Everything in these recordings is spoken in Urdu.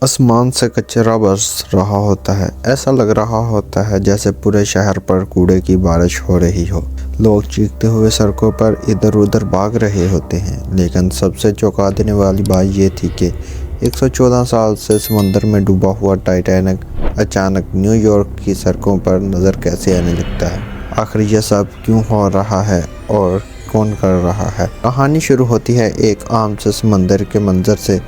آسمان سے کچرا برس رہا ہوتا ہے۔ ایسا لگ رہا ہوتا ہے جیسے پورے شہر پر کوڑے کی بارش ہو رہی ہو۔ لوگ چیختے ہوئے سڑکوں پر ادھر ادھر بھاگ رہے ہوتے ہیں، لیکن سب سے چونکا دینے والی بات یہ تھی کہ 114 سال سے سمندر میں ڈوبا ہوا ٹائٹینک اچانک نیو یارک کی سڑکوں پر نظر کیسے آنے لگتا ہے۔ آخر یہ سب کیوں ہو رہا ہے اور کون کر رہا ہے؟ کہانی شروع ہوتی ہے ایک عام سے سمندر کے منظر سے،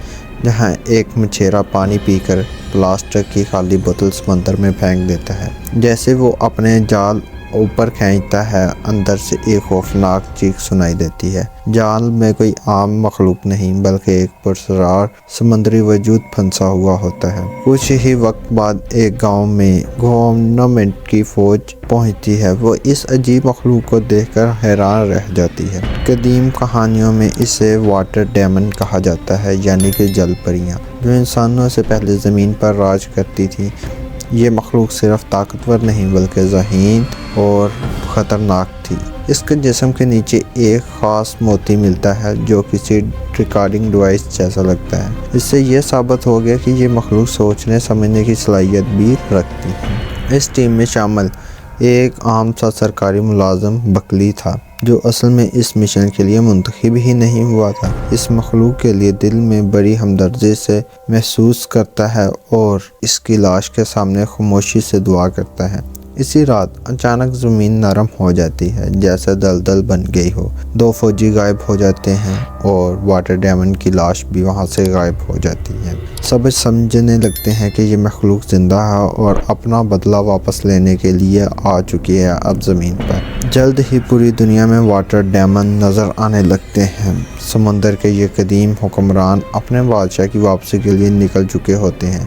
جہاں ایک مچھیرا پانی پی کر پلاسٹک کی خالی بوتل سمندر میں پھینک دیتا ہے۔ جیسے وہ اپنے جال اوپر کھینچتا ہے، اندر سے ایک خوفناک چیخ سنائی دیتی ہے۔ جال میں کوئی عام مخلوق نہیں بلکہ ایک پراسرار سمندری وجود پھنسا ہوا ہوتا ہے۔ کچھ ہی وقت بعد ایک گاؤں میں گورنمنٹ کی فوج پہنچتی ہے۔ وہ اس عجیب مخلوق کو دیکھ کر حیران رہ جاتی ہے۔ قدیم کہانیوں میں اسے واٹر ڈیمن کہا جاتا ہے، یعنی کہ جل پریاں، جو انسانوں سے پہلے زمین پر راج کرتی تھی۔ یہ مخلوق صرف طاقتور نہیں بلکہ ذہین اور خطرناک تھی۔ اس کے جسم کے نیچے ایک خاص موتی ملتا ہے جو کسی ریکارڈنگ ڈیوائس جیسا لگتا ہے۔ اس سے یہ ثابت ہو گیا کہ یہ مخلوق سوچنے سمجھنے کی صلاحیت بھی رکھتی ہے۔ اس ٹیم میں شامل ایک عام سا سرکاری ملازم بکلی تھا، جو اصل میں اس مشن کے لیے منتخب ہی نہیں ہوا تھا۔ اس مخلوق کے لیے دل میں بڑی ہمدردی سے محسوس کرتا ہے اور اس کی لاش کے سامنے خاموشی سے دعا کرتا ہے۔ اسی رات اچانک زمین نرم ہو جاتی ہے، جیسے دلدل بن گئی ہو۔ دو فوجی غائب ہو جاتے ہیں اور واٹر ڈیمن کی لاش بھی وہاں سے غائب ہو جاتی ہے۔ سب سمجھنے لگتے ہیں کہ یہ مخلوق زندہ ہے اور اپنا بدلہ واپس لینے کے لیے آ چکی ہے اب زمین پر۔ جلد ہی پوری دنیا میں واٹر ڈیمن نظر آنے لگتے ہیں۔ سمندر کے یہ قدیم حکمران اپنے بادشاہ کی واپسی کے لیے نکل چکے ہوتے ہیں۔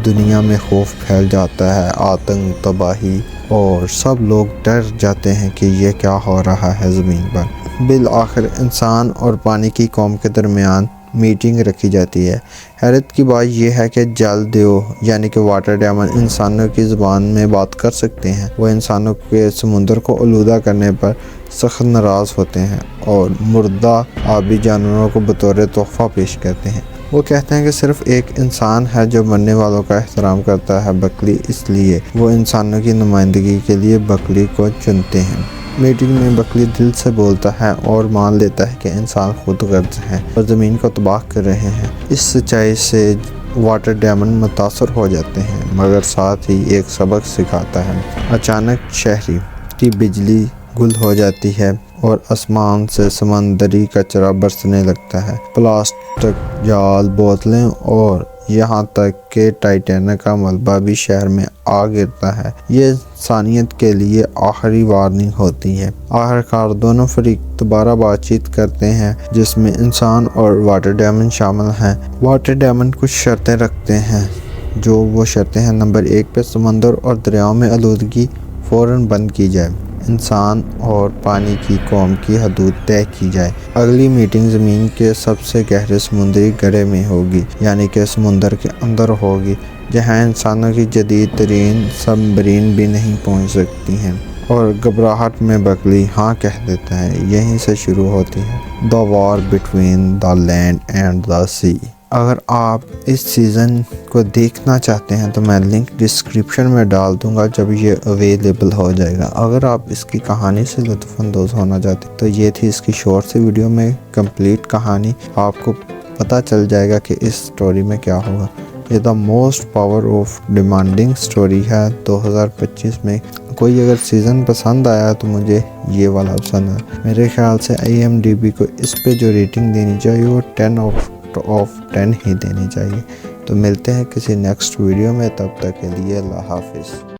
دنیا میں خوف پھیل جاتا ہے، آتنک، تباہی، اور سب لوگ ڈر جاتے ہیں کہ یہ کیا ہو رہا ہے زمین پر۔ بالآخر انسان اور پانی کی قوم کے درمیان میٹنگ رکھی جاتی ہے۔ حیرت کی بات یہ ہے کہ جل دیو یعنی کہ واٹر ڈیمن انسانوں کی زبان میں بات کر سکتے ہیں۔ وہ انسانوں کے سمندر کو آلودہ کرنے پر سخت ناراض ہوتے ہیں اور مردہ آبی جانوروں کو بطور تحفہ پیش کرتے ہیں۔ وہ کہتے ہیں کہ صرف ایک انسان ہے جو مرنے والوں کا احترام کرتا ہے، بکلی، اس لیے وہ انسانوں کی نمائندگی کے لیے بکلی کو چنتے ہیں۔ میٹنگ میں بکلی دل سے بولتا ہے اور مان لیتا ہے کہ انسان خود غرض ہیں اور زمین کو تباہ کر رہے ہیں۔ اس سچائی سے واٹر ڈیمن متاثر ہو جاتے ہیں، مگر ساتھ ہی ایک سبق سکھاتا ہے۔ اچانک شہری کی بجلی گل ہو جاتی ہے اور آسمان سے سمندری کچرا برسنے لگتا ہے۔ پلاسٹک، جال، بوتلیں اور یہاں تک کہ ٹائٹینک کا ملبہ بھی شہر میں آ گرتا ہے۔ یہ انسانیت کے لیے آخری وارننگ ہوتی ہے۔ آخرکار دونوں فریق دوبارہ بات چیت کرتے ہیں، جس میں انسان اور واٹر ڈیمن شامل ہیں۔ واٹر ڈیمن کچھ شرطیں رکھتے ہیں، جو وہ شرطیں ہیں: نمبر 1 پہ سمندر اور دریاؤں میں آلودگی فوراً بند کی جائے۔ انسان اور پانی کی قوم کی حدود طے کی جائے۔ اگلی میٹنگ زمین کے سب سے گہرے سمندری گڑھے میں ہوگی، یعنی کہ سمندر کے اندر ہوگی، جہاں انسانوں کی جدید ترین سب مرین بھی نہیں پہنچ سکتی ہیں۔ اور گھبراہٹ میں بکلی ہاں کہہ دیتا ہے۔ یہیں سے شروع ہوتی ہے the war between the land and the sea. اگر آپ اس سیزن کو دیکھنا چاہتے ہیں تو میں لنک ڈسکرپشن میں ڈال دوں گا جب یہ اویلیبل ہو جائے گا۔ اگر آپ اس کی کہانی سے لطف اندوز ہونا چاہتے ہیں تو یہ تھی اس کی شارٹ سی ویڈیو میں کمپلیٹ کہانی۔ آپ کو پتہ چل جائے گا کہ اس سٹوری میں کیا ہوگا۔ یہ the most power of demanding story ہے 2025 میں۔ کوئی اگر سیزن پسند آیا تو مجھے یہ والا پسند ہے۔ میرے خیال سے IMDb کو اس پہ جو ریٹنگ دینی چاہیے وہ 10 آف 10 ہی دینی چاہیے۔ تو ملتے ہیں کسی نیکسٹ ویڈیو میں، تب تک کے لیے اللہ حافظ۔